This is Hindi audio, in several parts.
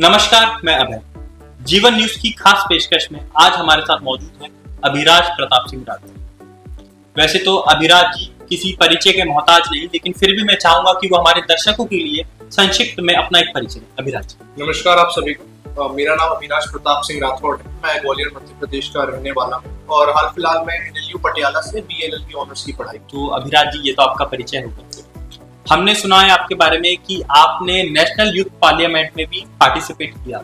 नमस्कार, मैं अभय। जीवन न्यूज की खास पेशकश में आज हमारे साथ मौजूद है अभिराज प्रताप सिंह राठौर। वैसे तो अभिराज जी किसी परिचय के मोहताज नहीं, लेकिन फिर भी मैं चाहूंगा कि वो हमारे दर्शकों के लिए संक्षिप्त में अपना एक परिचय दें। अभिराज। नमस्कार आप सभी को। मेरा नाम अभिराज प्रताप सिंह राठौर है। मैं ग्वालियर मध्य प्रदेश का रहने वाला हूँ और हाल फिलहाल मैं NLU पटियाला से BLL की ऑनर्स की पढ़ाई। तो अभिराज जी, ये तो आपका परिचय होगा। हमने सुना है आपके बारे में कि आपने नेशनल यूथ पार्लियामेंट में भी पार्टिसिपेट किया।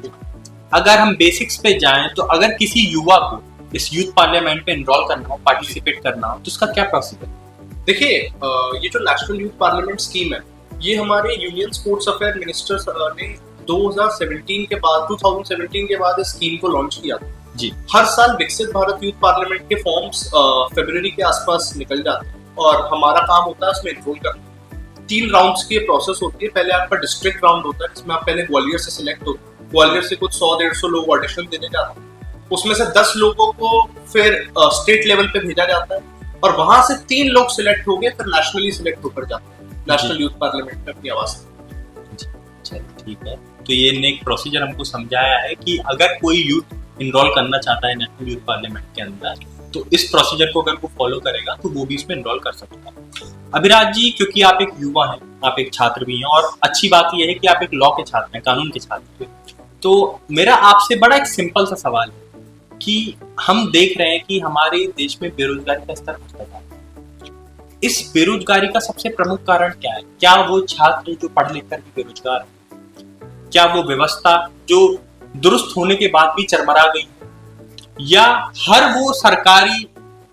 अगर हम बेसिक्स पे जाएं तो अगर किसी युवा को इस यूथ पार्लियामेंट में एनरोल करना हो, पार्टिसिपेट करना हो, तो उसका क्या प्रोसीजर है? देखिए, ये जो नेशनल यूथ पार्लियामेंट स्कीम है, ये हमारे यूनियन स्पोर्ट्स अफेयर मिनिस्टर ने 2017 के बाद इस स्कीम को लॉन्च किया था जी। हर साल विकसित भारत यूथ पार्लियामेंट के फॉर्म्स फरवरी के आसपास निकल जाते हैं और हमारा काम होता है उसमें एनरोल करना। 3 राउंड्स की प्रोसेस होती है। पहले आपका डिस्ट्रिक्ट राउंड होता है, जिसमें आप पहले ग्वालियर से सिलेक्ट होते हैं। ग्वालियर से कुछ 100-150 लोग ऑडिशन देने जाते हैं। उसमें से 10 लोगों को फिर स्टेट लेवल पे भेजा जाता है और वहां से 3 लोग सिलेक्ट हो गए, फिर नेशनली सिलेक्ट होकर जाते हैं नेशनल यूथ पार्लियामेंट में अपनी आवाज। ठीक है, तो ये ने एक प्रोसीजर हमको समझाया है कि अगर कोई यूथ इनरोल करना चाहता है नेशनल यूथ पार्लियामेंट के अंदर, तो इस प्रोसीजर को अगर वो फॉलो करेगा तो वो भी इसमें इनरोल कर सकता है। अभिराज जी, क्योंकि आप एक युवा हैं, आप एक छात्र भी हैं और अच्छी बात यह है कि आप एक लॉ के छात्र हैं, कानून के छात्र हैं, तो मेरा आपसे बड़ा एक सिंपल सा सवाल है कि हम देख रहे हैं कि हमारे देश में बेरोजगारी का स्तर बढ़ता जा रहा है। इस बेरोजगारी का सबसे प्रमुख कारण क्या है? क्या वो छात्र जो पढ़ लिख कर भी बेरोजगार है? क्या वो व्यवस्था जो दुरुस्त होने के बाद भी चरमरा गई है? या हर वो सरकारी,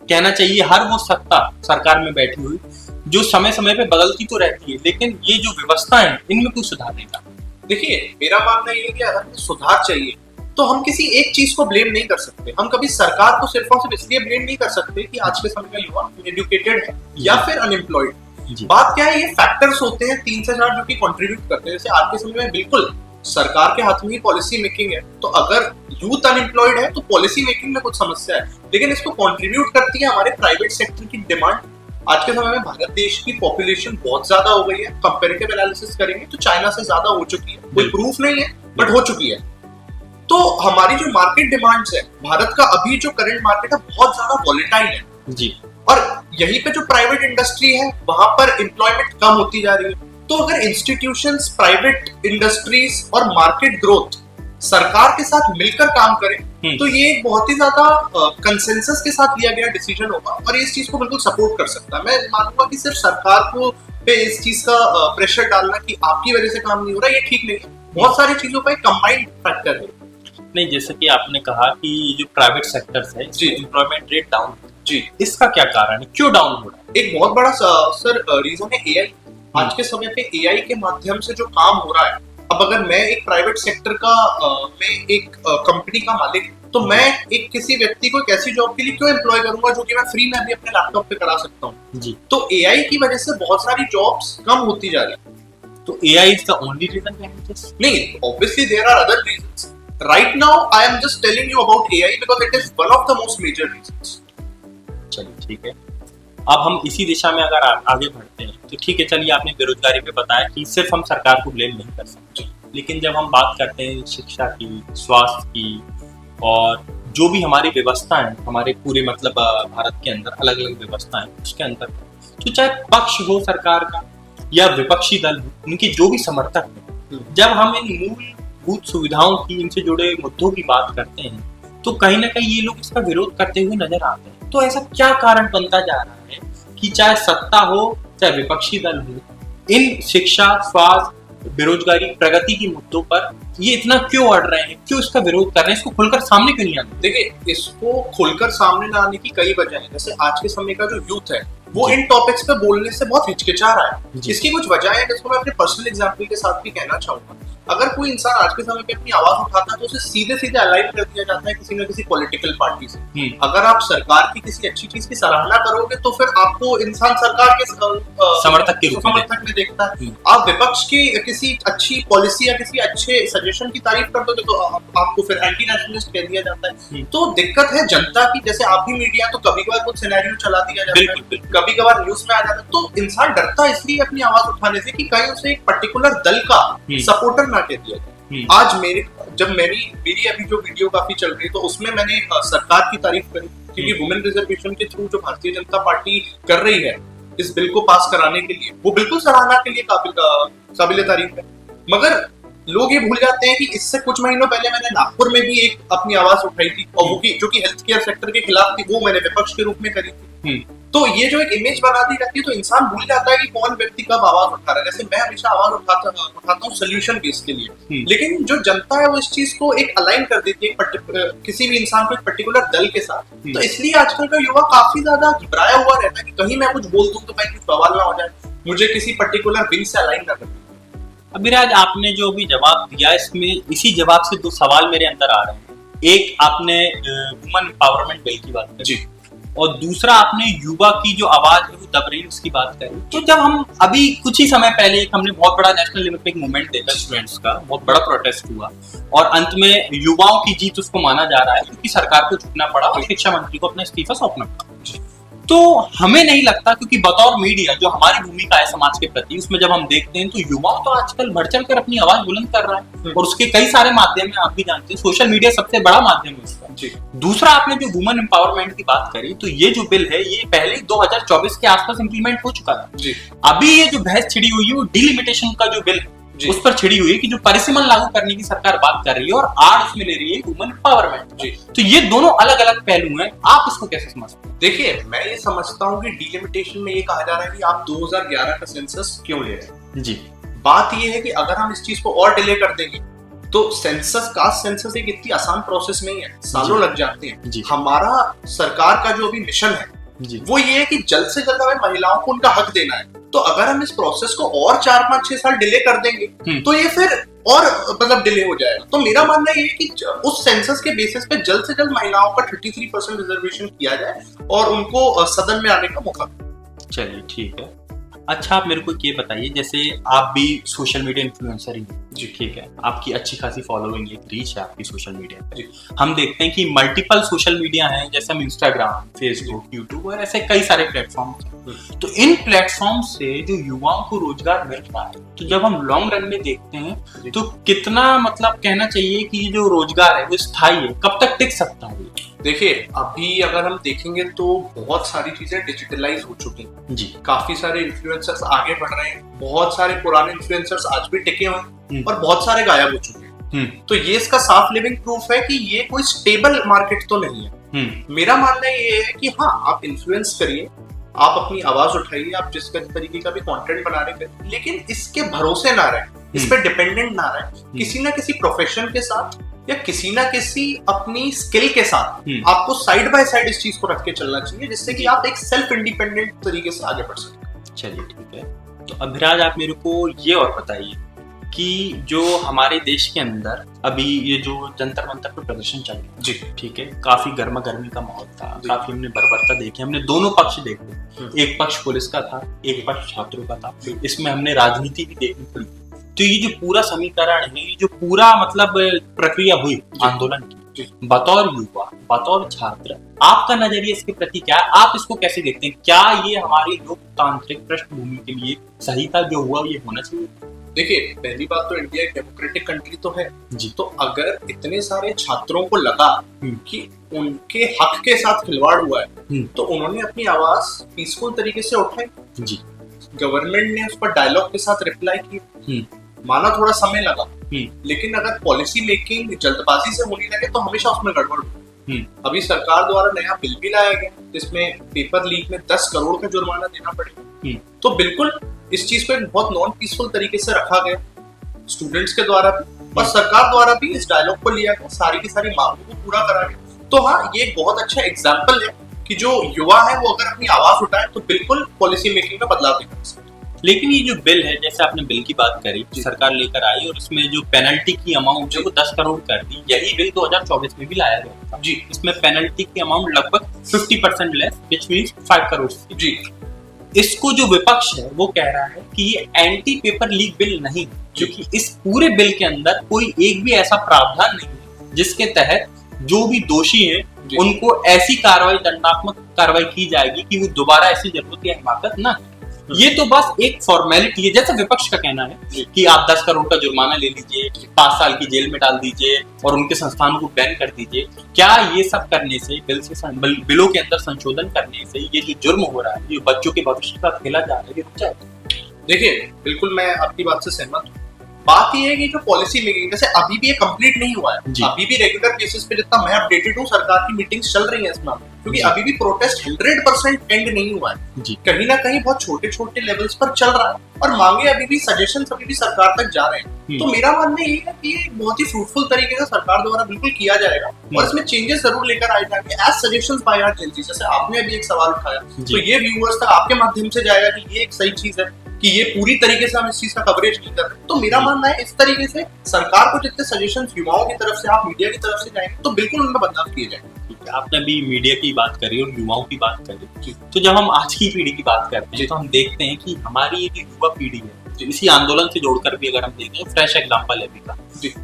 कहना चाहिए हर वो सत्ता सरकार में बैठी हुई जो समय समय पे बदलती तो रहती है, लेकिन ये जो व्यवस्था है इनमें कोई सुधार नहीं था। देखिए, मेरा मानना ये है कि अगर हमें सुधार चाहिए तो हम किसी एक चीज को ब्लेम नहीं कर सकते। हम कभी सरकार को सिर्फ और सिर्फ इसलिए ब्लेम नहीं कर सकते कि आज के समय का युवा एजुकेटेड है या फिर अनएम्प्लॉयड। बात क्या है, ये फैक्टर्स होते हैं 3 से 4 जो कि कंट्रीब्यूट करते हैं। जैसे आज के समय में बिल्कुल सरकार के हाथ में ही पॉलिसी मेकिंग है, तो अगर यूथ अनएम्प्लॉयड है तो पॉलिसी मेकिंग में कुछ समस्या है, लेकिन इसको कंट्रीब्यूट करती है हमारे प्राइवेट सेक्टर की डिमांड। आज के समय में भारत देश की पॉपुलेशन बहुत ज्यादा हो गई है। कंपैरेटिव एनालिसिस करेंगे तो चाइना से ज्यादा हो चुकी है। कोई प्रूफ नहीं है बट हो चुकी है। तो हमारी जो मार्केट डिमांड्स है, भारत का अभी जो करंट मार्केट है बहुत ज्यादा वॉलेटाइल है जी। और यहीं पे जो प्राइवेट इंडस्ट्री है वहां पर एम्प्लॉयमेंट कम होती जा रही है। तो अगर इंस्टीट्यूशंस, प्राइवेट इंडस्ट्रीज और मार्केट ग्रोथ सरकार के साथ मिलकर काम करें तो ये एक बहुत ही ज्यादा कंसेंसस के साथ लिया गया डिसीजन होगा और इस चीज को बिल्कुल सपोर्ट कर सकता है। मैं मानूंगा कि सिर्फ सरकार को पे इस चीज का प्रेशर डालना कि आपकी वजह से काम नहीं हो रहा, ये ठीक नहीं है। बहुत सारी चीजों का एक कंबाइंड फैक्टर है। नहीं, जैसे कि आपने कहा कि जो प्राइवेट सेक्टर्स है जी, एम्प्लॉयमेंट रेट डाउन जी, इसका क्या कारण है? क्यों डाउन हो रहा है? एक बहुत बड़ा सर रीजन है AI। आज के समय पे AI के माध्यम से जो काम हो रहा है, अब अगर मैं एक प्राइवेट सेक्टर का मैं एक कंपनी का मालिक, तो मैं एक किसी व्यक्ति को एक ऐसी जॉब के लिए क्यों एम्प्लॉय करूंगा जो कि मैं फ्री में भी अपने लैपटॉप पे करा सकता हूँ जी। तो AI की वजह से बहुत सारी जॉब्स कम होती जा रही है। तो AI is the only reason behind this? नहीं, obviously there are other reasons. Right now I am just telling you about AI because it is one of the most major reasons. चलिए ठीक है, अब हम इसी दिशा में अगर आगे बढ़ते हैं तो ठीक है। चलिए, आपने बेरोजगारी पे बताया कि सिर्फ हम सरकार को ब्लेम नहीं कर सकते, लेकिन जब हम बात करते हैं शिक्षा की, स्वास्थ्य की और जो भी हमारी व्यवस्था है, हमारे पूरे मतलब भारत के अंदर अलग अलग व्यवस्था है, उसके अंदर तो चाहे पक्ष हो सरकार का या विपक्षी दल हो, उनके जो भी समर्थक हैं, जब हम इन मूलभूत सुविधाओं की, इनसे जुड़े मुद्दों की बात करते हैं तो कहीं ना कहीं ये लोग इसका विरोध करते हुए नजर आते हैं। तो ऐसा क्या कारण बनता जा रहा है कि चाहे सत्ता हो चाहे विपक्षी दल हो, इन शिक्षा, स्वास्थ्य, बेरोजगारी, प्रगति के मुद्दों पर ये इतना क्यों अड़ रहे हैं? क्यों इसका विरोध कर रहे हैं? इसको खुलकर सामने क्यों नहीं आते? देखिए, इसको खुलकर सामने न आने की कई वजह है। जैसे आज के समय का जो यूथ है वो इन टॉपिक्स पे बोलने से बहुत हिचकिचा रहा है। इसकी कुछ वजह है जिसको मैं अपने पर्सनल एग्जांपल के साथ भी कहना चाहूंगा। अगर कोई इंसान आज के समय पे अपनी आवाज उठाता है तो उसे सीधे सीधे अलाइन कर दिया जाता है किसी न किसी पॉलिटिकल पार्टी से। अगर आप सरकार की किसी अच्छी चीज की सराहना करोगे तो फिर आपको इंसान सरकार के समर्थक में देखता है। आप विपक्ष की किसी अच्छी पॉलिसी या किसी अच्छे सजेशन की तारीफ कर दोगे तो आपको फिर एंटी नेशनलिस्ट कह दिया जाता है। तो दिक्कत है जनता की। जैसे आप भी मीडिया तो कभी कभार कुछ सिनेरियो चला दिया जाता है, कभी कभार न्यूज में आ जाता है, तो इंसान डरता है इसलिए अपनी आवाज उठाने से कि कहीं उसे एक पर्टिकुलर दल का सपोर्टर ना कह दिया जाए। आज जब मेरी अभी जो वीडियो काफी चल रही है तो उसमें मैंने सरकार की तारीफ करी, क्योंकि वुमेन रिजर्वेशन के थ्रू जो भारतीय जनता पार्टी कर रही है इस बिल को पास कराने के लिए, वो बिल्कुल सराहना के लिए काबिल तारीफ है। मगर लोग ये भूल जाते हैं कि इससे कुछ महीनों पहले मैंने नागपुर में भी एक अपनी आवाज उठाई थी, और वो जो कि हेल्थ केयर सेक्टर के खिलाफ थी, वो मैंने विपक्ष के रूप में करी थी। तो ये जो एक इमेज बना दी जाती है तो इंसान भूल जाता है कि कौन व्यक्ति कब आवाज उठा रहा है। जैसे मैं हमेशा आवाज उठाता हूँ सोल्यूशन बेस के लिए, लेकिन जो जनता है वो इस चीज को एक अलाइन कर देती है किसी भी इंसान को एक पर्टिकुलर दल के साथ। तो इसलिए आजकल का युवा काफी ज्यादा घबराया हुआ रहता है कि कहीं मैं कुछ बोल दूं तो कहीं कुछ बवाल ना हो जाए, मुझे किसी पर्टिकुलर विंग से अलाइन ना कर। अभिराज, आपने जो भी जवाब दिया इसमें इसी जवाब से दो सवाल मेरे अंदर आ रहे हैं। एक, आपने वुमेन एम्पावरमेंट बिल की बात करी, और दूसरा आपने युवा की जो आवाज है वो दब रही है उसकी बात करी। तो जब हम अभी कुछ ही समय पहले हमने बहुत बड़ा नेशनल लेवल पे एक मूवमेंट देखा, स्टूडेंट्स का बहुत बड़ा प्रोटेस्ट हुआ, और अंत में युवाओं की जीत उसको माना जा रहा है क्योंकि सरकार को झुकना पड़ा और शिक्षा मंत्री को अपना इस्तीफा सौंपना पड़ा। तो हमें नहीं लगता, क्योंकि बतौर मीडिया जो हमारी भूमिका है समाज के प्रति, उसमें जब हम देखते हैं तो युवा तो आजकल बढ़ चढ़ कर अपनी आवाज बुलंद कर रहा है, और उसके कई सारे माध्यम है, आप भी जानते हैं, सोशल मीडिया सबसे बड़ा माध्यम है उसका। दूसरा, आपने जो वुमेन एम्पावरमेंट की बात करी, तो ये जो बिल है ये पहले 2024 के आसपास इंप्लीमेंट हो चुका है। अभी ये जो बहस छिड़ी हुई है वो डिलिमिटेशन का जो बिल है उस पर छिड़ी हुई है कि जो परिसीमन लागू करने की सरकार बात कर रही है, और आड़ उसमें ले रही है वुमेन एम्पावरमेंट। तो ये दोनों अलग अलग पहलू हैं, आप इसको कैसे समझते हैं? देखिए, मैं ये समझता हूँ कि डिलिमिटेशन में ये कहा जा रहा है कि आप 2011 का सेंसस क्यों ले रहे हैं। जी, बात ये है कि अगर हम इस चीज को और डिले कर देंगे तो कास्ट सेंसस एक इतनी आसान प्रोसेस नहीं है, सालों लग जाते हैं। हमारा सरकार का जो अभी मिशन है वो ये है कि जल्द से जल्द हमें महिलाओं को उनका हक देना है। तो अगर हम इस प्रोसेस को और 4, 5, 6 साल डिले कर देंगे तो ये फिर और मतलब डिले हो जाएगा। तो मेरा मानना ये है कि उस सेंसस के बेसिस पे जल्द से जल्द महिलाओं का 33% रिजर्वेशन किया जाए और उनको सदन में आने का मौका। चलिए ठीक है। अच्छा, आप मेरे को ये बताइए, जैसे आप भी सोशल मीडिया इन्फ्लुएंसर ही हैं, जी ठीक है, आपकी अच्छी खासी फॉलोइंग, एक रीच है आपकी सोशल मीडिया पे। हम देखते हैं कि मल्टीपल सोशल मीडिया हैं, जैसे हम इंस्टाग्राम, फेसबुक, यूट्यूब और ऐसे कई सारे प्लेटफॉर्म हैं। तो इन प्लेटफॉर्म से जो युवाओं को रोजगार मिल रहा है, तो जब हम लॉन्ग रन में देखते हैं तो कितना मतलब कहना चाहिए कि जो रोजगार है वो स्थायी है, कब तक टिक सकता है? देखिए, अभी अगर हम देखेंगे तो बहुत सारी चीजें डिजिटलाइज हो चुकी हैं जी, काफी सारे इन्फ्लुएंसर्स आगे बढ़ रहे हैं, बहुत सारे पुराने इन्फ्लुएंसर्स आज भी टिके हुए हैं और बहुत सारे गायब हो चुके हैं। तो ये इसका साफ लिविंग प्रूफ है कि ये कोई स्टेबल मार्केट तो नहीं है। मेरा मानना ये है कि हाँ, आप इन्फ्लुएंस करिए, आप अपनी आवाज उठाइए, आप जिस तरीके का भी कंटेंट बना रहे हैं, लेकिन इसके भरोसे ना रहे, इस पे डिपेंडेंट ना रहे। किसी ना किसी प्रोफेशन के साथ या किसी ना किसी अपनी स्किल के साथ आपको साइड बाय साइड इस चीज को रख के चलना चाहिए, जिससे कि आप एक सेल्फ इंडिपेंडेंट तरीके से आगे बढ़ सकें। चलिए ठीक है। तो अभिराज, आप मेरे को ये और बताइए कि जो हमारे देश के अंदर अभी ये जो जंतर मंतर पर प्रदर्शन चल रहा है जी, ठीक है, काफी गर्मा गर्मी का माहौल था, काफी हमने बर्बरता देखी, हमने दोनों पक्ष देखे, एक पक्ष पुलिस का था, एक पक्ष छात्रों का था, इसमें हमने राजनीति भी देखनी पड़ी। तो ये जो पूरा समीकरण है, ये जो पूरा मतलब प्रक्रिया हुई आंदोलन की, बतौर युवा, बतौर छात्र, आपका नजरिया इसके प्रति क्या है? आप इसको कैसे देखते हैं? क्या ये हमारी लोकतांत्रिक पृष्ठभूमि के लिए सही था जो हुआ, ये होना चाहिए? देखिए, पहली बात तो इंडिया एक डेमोक्रेटिक कंट्री तो है जी, तो अगर इतने सारे छात्रों को लगा कि उनके हक के साथ खिलवाड़ हुआ है तो उन्होंने अपनी आवाज पीसफुल तरीके से उठाई जी, गवर्नमेंट ने उस पर डायलॉग के साथ रिप्लाई किया, माना थोड़ा समय लगा, लेकिन अगर पॉलिसी मेकिंग जल्दबाजी से होने लगे तो हमेशा उसमें गड़बड़ होगी। अभी सरकार द्वारा नया बिल भी लाया गया जिसमें पेपर लीक में 10 करोड़ का जुर्माना देना पड़ेगा। तो बिल्कुल इस चीज को एक बहुत नॉन पीसफुल तरीके से रखा गया, स्टूडेंट्स के द्वारा भी और सरकार द्वारा भी इस डायलॉग को लिया गया, सारी की सारी मांगों को पूरा करा गया। तो हाँ, ये एक बहुत अच्छा एग्जाम्पल है कि जो युवा है वो अगर अपनी आवाज उठाए तो बिल्कुल पॉलिसी मेकिंग में बदलाव दिखा सकते। लेकिन ये जो बिल है, जैसे आपने बिल की बात करी, सरकार लेकर आई और इसमें जो पेनल्टी की अमाउंट है वो 10 करोड़ कर दी। यही बिल 2024 में भी लाया गया था जी, इसमें पेनल्टी की अमाउंट लगभग 50% लेस, व्हिच मींस 5 करोड़ जी। इसको जो विपक्ष है वो कह रहा है कि ये एंटी पेपर लीक बिल नहीं, क्योंकि इस पूरे बिल के अंदर कोई एक भी ऐसा प्रावधान नहीं है जिसके तहत जो भी दोषी है उनको ऐसी कार्रवाई, दंडात्मक कार्रवाई की जाएगी कि वो दोबारा ऐसी जरूरत या हिमाकत ना। ये तो बस एक फॉर्मेलिटी है, जैसा विपक्ष का कहना है कि आप 10 करोड़ का जुर्माना ले लीजिए, 5 साल की जेल में डाल दीजिए और उनके संस्थानों को बैन कर दीजिए। क्या ये सब करने से, बिलों के अंदर संशोधन करने से ये जो जुर्म हो रहा है, जो बच्चों के भविष्य का खेला जा रहा है, ये रुक जाएगा? देखिए, बिल्कुल मैं आपकी बात से सहमत हूँ। बात ये है कि जो पॉलिसी मेकिंग, जैसे अभी भी ये कंप्लीट नहीं हुआ है, अभी भी रेगुलर बेसिस पे जितना मैं अपडेटेड हूँ, सरकार की मीटिंग्स चल रही हैं इस मामले में, क्योंकि अभी भी प्रोटेस्ट 100% एंड नहीं हुआ है। कहीं ना कहीं बहुत छोटे छोटे लेवल्स पर चल रहा है और मांगे अभी भी, सजेशंस अभी भी सरकार तक जा रहे हैं। तो मेरा मानना ये है कि ये बहुत ही फ्रूटफुल तरीके से सरकार द्वारा बिल्कुल किया जाएगा और इसमें चेंजेस जरूर लेकर आए जाएंगे एज सजेशंस बाय आवर जेन ज़ी। जैसे आपने अभी एक सवाल उठाया, तो ये व्यूअर्स तक आपके माध्यम से जाएगा कि ये एक सही चीज है कि ये पूरी तरीके से हम इस चीज का कवरेज नहीं कर रहे। तो मेरा मानना है इस तरीके से सरकार को जितने सजेशंस युवाओं की तरफ से, आप मीडिया की तरफ से जाएंगे, तो बिल्कुल उनमें बदलाव किए जाएंगे। आपने अभी मीडिया की बात करी और युवाओं की बात करी, तो जब हम आज की पीढ़ी की बात करते हैं तो हम देखते हैं कि हमारी ये जो युवा पीढ़ी है, जो इसी आंदोलन से जोड़कर भी अगर हम देखें, फ्रेश एग्जाम्पल है अभी का,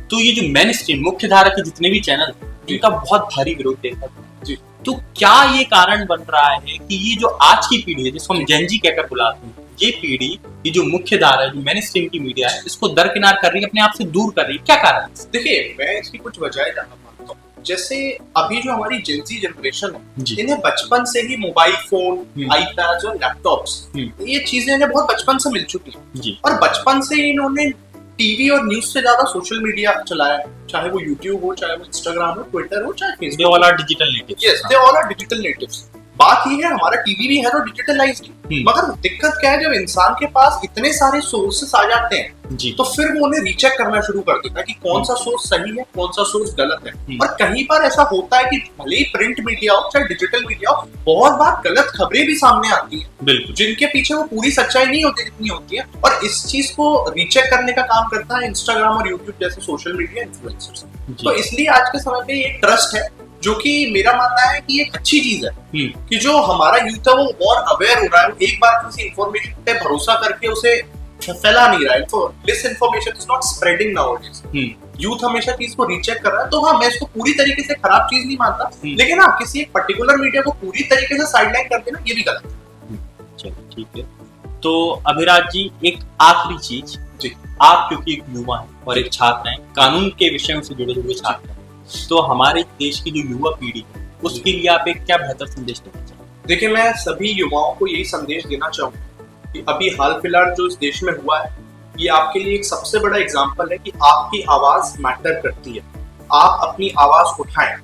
तो ये जो मेन स्ट्रीम मुख्य धारा के जितने भी चैनल जिनका बहुत भारी विरोध देखा था, तो क्या ये कारण बन रहा है कि ये जो आज की पीढ़ी है, जिसको हम जेन ज़ी कहकर बुलाते हैं, ये पीढ़ी, ये जो मुख्य धारा है, जो मेन स्ट्रीम की मीडिया है, इसको दरकिनार कर रही है, अपने आप से दूर कर रही है? क्या कारण है? देखिए, मैं इसकी कुछ वजह जानना मानता हूँ। जैसे अभी जो हमारी जेन ज़ी जनरेशन है, इन्हें बचपन से ही मोबाइल फोन, आईपैड्स और लैपटॉप्स, ये चीजें इन्हें बहुत बचपन से मिल चुकी हैं और बचपन से इन्होंने टीवी और न्यूज से ज्यादा सोशल मीडिया चलाया है, चाहे वो यूट्यूब हो, चाहे वो इंस्टाग्राम हो, ट्विटर हो, चाहे Facebook. They all are digital natives. Yes, they all are digital natives. बात ये है, हमारा टीवी भी है तो डिजिटलाइज्ड है, मगर दिक्कत क्या है, जब इंसान के पास इतने सारे सोर्सेस आ जाते हैं तो फिर वो उन्हें रीचेक करना शुरू कर देता है कि कौन सा सोर्स सही है, कौन सा सोर्स गलत है। और कहीं पर ऐसा होता है कि भले ही प्रिंट मीडिया हो चाहे डिजिटल मीडिया हो, बहुत बार गलत खबरें भी सामने आती हैं, जिनके पीछे वो पूरी सच्चाई नहीं होती जितनी होती है। और इस चीज को रीचेक करने का काम करता है इंस्टाग्राम और यूट्यूब जैसे सोशल मीडिया इन्फ्लुएंसर्स। तो इसलिए आज के समय पे ये ट्रस्ट है, जो कि मेरा मानना है कि एक अच्छी चीज है कि जो हमारा यूथ है वो और अवेयर हो रहा है, एक बार किसी इंफॉर्मेशन पे भरोसा करके उसे फैला नहीं रहा है। This information is not spreading nowadays. Youth हमेशा चीज को रीचेक कर रहा है। तो हाँ, मैं इसको पूरी तरीके से खराब चीज नहीं मानता, लेकिन हाँ, किसी एक पर्टिकुलर मीडिया को पूरी तरीके से साइडलाइन कर देना ये भी गलत है। चलिए ठीक है। तो अभिराज जी, एक आखिरी चीज जी, आप क्योंकि एक युवा हैं और एक छात्र हैं, कानून के विषयों से जुड़े हुए छात्र हैं, तो हमारे देश की जो युवा पीढ़ी है उसके लिए आप एक क्या बेहतर संदेश देना चाहेंगे? देखिए, मैं सभी युवाओं को यही संदेश देना चाहूँगा कि अभी हाल फिलहाल जो इस देश में हुआ है, ये आपके लिए एक सबसे बड़ा एग्जाम्पल है कि आपकी आवाज मैटर करती है। आप अपनी आवाज उठाएं।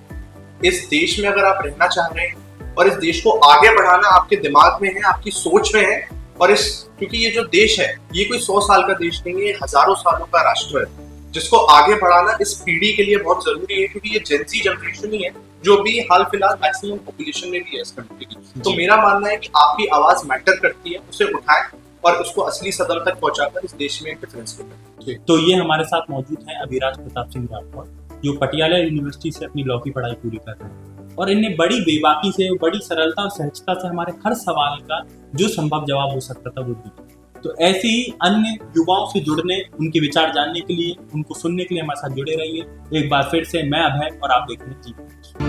इस देश में अगर आप रहना चाह रहे हैं और इस देश को आगे बढ़ाना आपके दिमाग में है, आपकी सोच में है, और क्योंकि ये जो देश है ये कोई 100 साल का देश नहीं है, ये हजारों सालों का राष्ट्र है, जिसको आगे बढ़ाना इस पीढ़ी के लिए बहुत जरूरी है, क्योंकि ये जेन ज़ी जनरेशन ही है जो भी हाल फिलहाल मैक्सिमम पॉपुलेशन में भी है इस कंट्री की। तो मेरा मानना है कि आपकी आवाज मैटर करती है, उसे उठाएं और उसको असली सदन तक पहुंचाकर इस देश में एक डिफरेंस करें। तो ये हमारे साथ मौजूद है अभिराज प्रताप सिंह राठौर, जो पटियाला यूनिवर्सिटी से अपनी लॉ की पढ़ाई पूरी कर रहे हैं और इन्हें बड़ी बेबाकी से, बड़ी सरलता और सहजता से हमारे हर सवाल का जो संभव जवाब हो सकता था वो दिया। तो ऐसे ही अन्य युवाओं से जुड़ने, उनके विचार जानने के लिए, उनको सुनने के लिए हमारे साथ जुड़े रहिए। एक बार फिर से मैं अभय और आप देख रहे हैं जी।